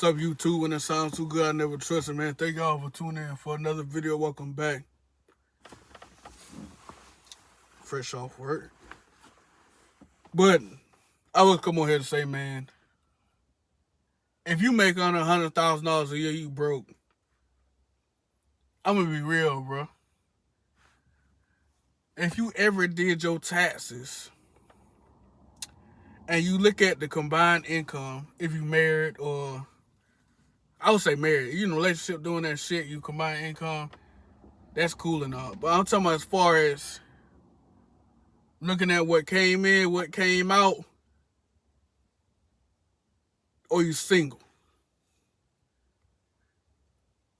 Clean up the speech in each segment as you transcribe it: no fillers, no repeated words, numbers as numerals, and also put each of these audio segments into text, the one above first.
What's up, YouTube? When it sounds too good, I never trust it, man. Thank y'all for tuning in for another video. Welcome back. Fresh off work. But I would come on here to say, man, if you make under $100,000 a year, you broke. I'm gonna be real, bro. If you ever did your taxes and you look at the combined income, if you married or I would say married, relationship doing that shit, you combine income, that's cool and all. But I'm talking about as far as looking at what came in, what came out, or you single.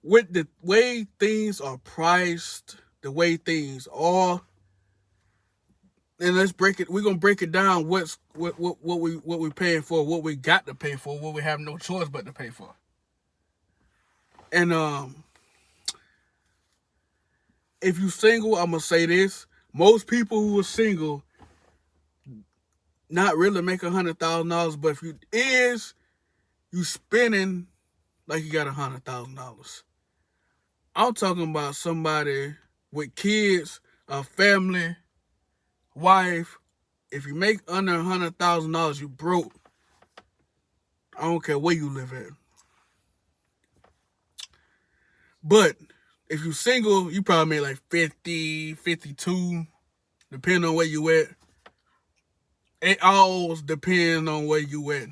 With the way things are priced, the way things are, and let's break it. We're gonna break it down. What we paying for, what we got to pay for, what we have no choice but to pay for. And if you single, I'm gonna say this: most people who are single, not really make $100,000, but if you spending like you got $100,000. I'm talking about somebody with kids, a family, wife. If you make under $100,000, you broke. I don't care where you live at. But if you single, you probably make like 50, 52, depending on where you at. It all depends on where you at.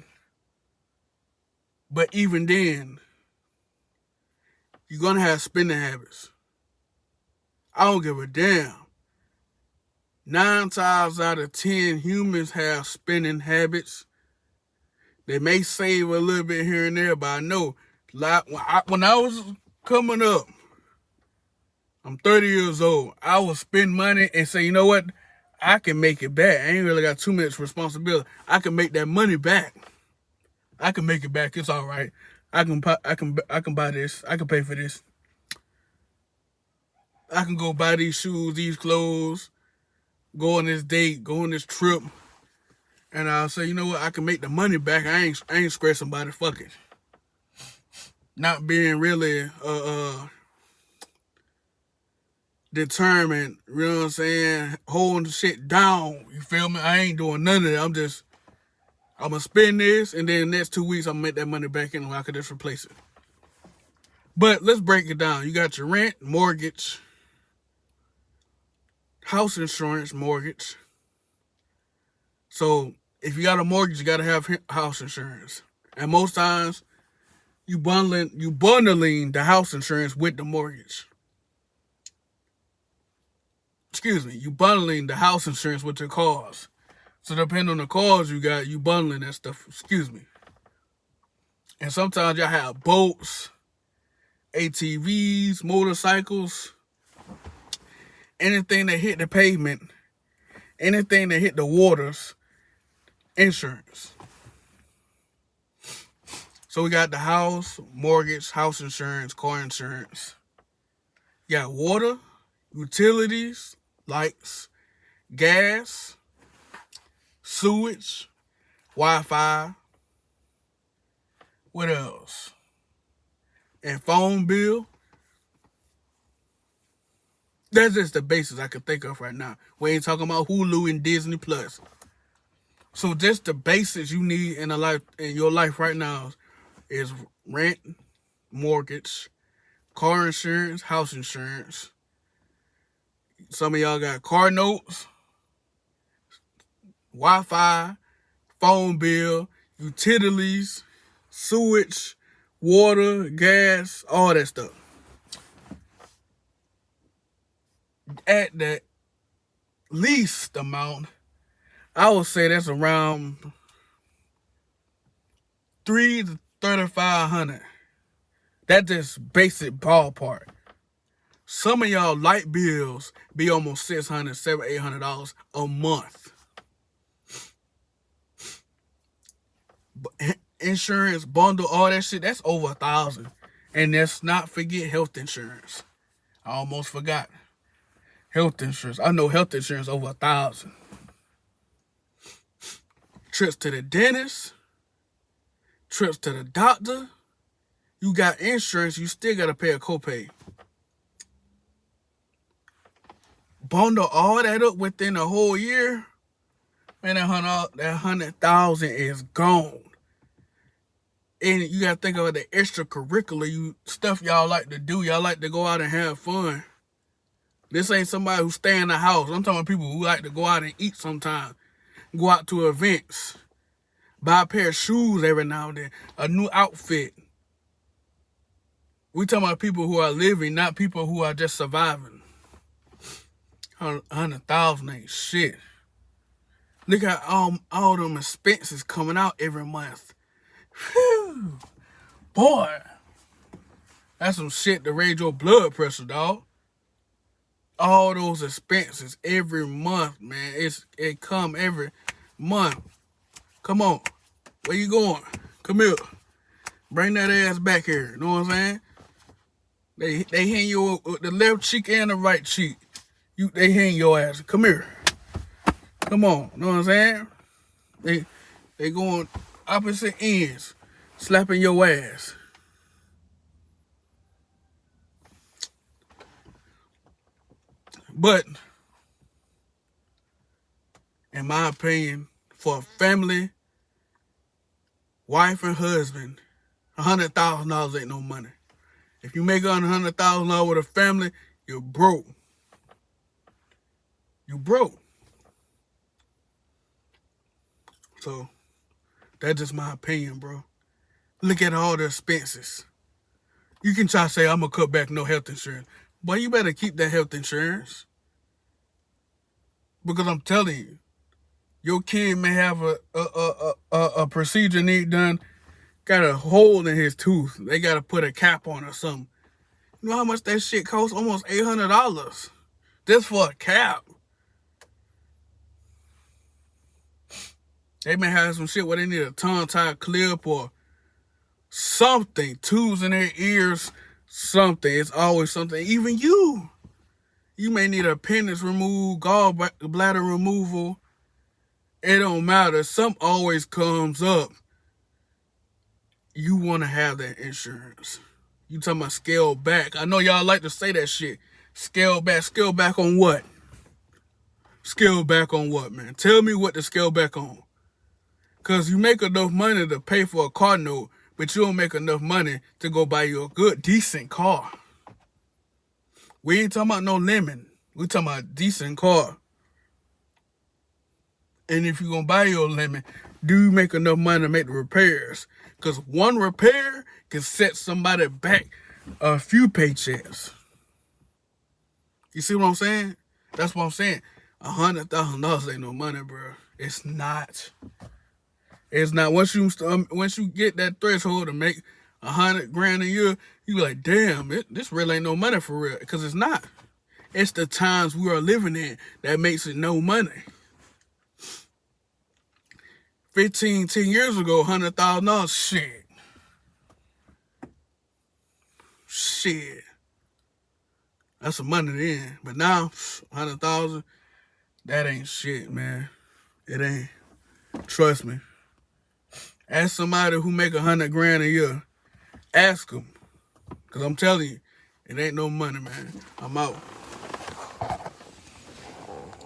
But even then, you're gonna have spending habits. I don't give a damn. 9 times out of 10, humans have spending habits. They may save a little bit here and there, but I know when I was coming up, I'm 30 years old, I would spend money and say, you know what? I can make it back. I ain't really got too much responsibility. I can make that money back. I can make it back. It's all right. I can buy this. I can pay for this. I can go buy these shoes, these clothes, go on this date, go on this trip, and I'll say, you know what? I can make the money back. I ain't stressing about it. Fuck it. Not being really determined, you know what I'm saying? Holding the shit down. You feel me? I ain't doing none of that. I'm gonna spend this, and then the next 2 weeks I'm gonna make that money back in, and I could just replace it. But let's break it down. You got your rent, mortgage, house insurance, mortgage. So if you got a mortgage, you gotta have house insurance. And most times you bundling the house insurance with the mortgage. You bundling the house insurance with your cars. So depending on the cars you got, you bundling that stuff. And sometimes y'all have boats, ATVs, motorcycles, anything that hit the pavement, anything that hit the waters, insurance. So we got the house, mortgage, house insurance, car insurance. You got water, utilities, lights, gas, sewage, Wi-Fi. What else? And phone bill. That's just the basics I can think of right now. We ain't talking about Hulu and Disney Plus. So just the basics you need in your life right now is rent, mortgage, car insurance, house insurance. Some of y'all got car notes, Wi-Fi, phone bill, utilities, sewage, water, gas, all that stuff. At the least amount, I would say that's around $300 to $3,500. That's just basic ballpark. Some of y'all light bills be almost $600, $700, $800 a month. Insurance, bundle, all that shit, that's over $1,000. And let's not forget health insurance. I almost forgot. Health insurance. I know health insurance over $1,000. Trips to the dentist, trips to the doctor, You got insurance, you still got to pay a copay. Bundle all that up within a whole year, man, that 100,000 is gone. And you got to think about the extracurricular stuff y'all like to do. Y'all like to go out and have fun. This ain't somebody who stay in the house. I'm talking about people who like to go out and eat sometimes. Go out to events. Buy a pair of shoes every now and then. A new outfit. We talking about people who are living, not people who are just surviving. 100,000 ain't shit. Look at all them expenses coming out every month. Whew. Boy, that's some shit to raise your blood pressure, dog. All those expenses every month, man. It come every month. Come on. Where you going? Come here. Bring that ass back here. You know what I'm saying? They hang you with the left cheek and the right cheek. They hang your ass. Come here. Come on. You know what I'm saying? They going opposite ends. Slapping your ass. But, in my opinion, for a family, wife and husband, $100,000 ain't no money. If you make $100,000 with a family, you're broke. You broke. So, that's just my opinion, bro. Look at all the expenses. You can try to say, I'm going to cut back no health insurance. Boy, you better keep that health insurance. Because I'm telling you, your kid may have a procedure need done, got a hole in his tooth. They got to put a cap on or something. You know how much that shit costs? Almost $800. Just for a cap. They may have some shit where they need a tongue-tied clip or something. Tubes in their ears, something. It's always something. Even you. You may need appendix removed, gallbladder removal. It don't matter. Something always comes up. You want to have that insurance. You talking about scale back. I know y'all like to say that shit. Scale back. Scale back on what? Scale back on what, man? Tell me what to scale back on. Because you make enough money to pay for a car note, but you don't make enough money to go buy you a good, decent car. We ain't talking about no lemon. We talking about a decent car. And if you're going to buy your lemon, do you make enough money to make the repairs? Because one repair can set somebody back a few paychecks. You see what I'm saying? That's what I'm saying. $100,000 ain't no money, bro. It's not. It's not. Once you get that threshold to make $100,000 a year, you be like, damn, this really ain't no money for real. Because it's not. It's the times we are living in that makes it no money. 10 years ago, $100,000, shit. That's some money then. But now, $100,000, that ain't shit, man. It ain't. Trust me. Ask somebody who make $100,000 a year. Ask them. Because I'm telling you, it ain't no money, man. I'm out.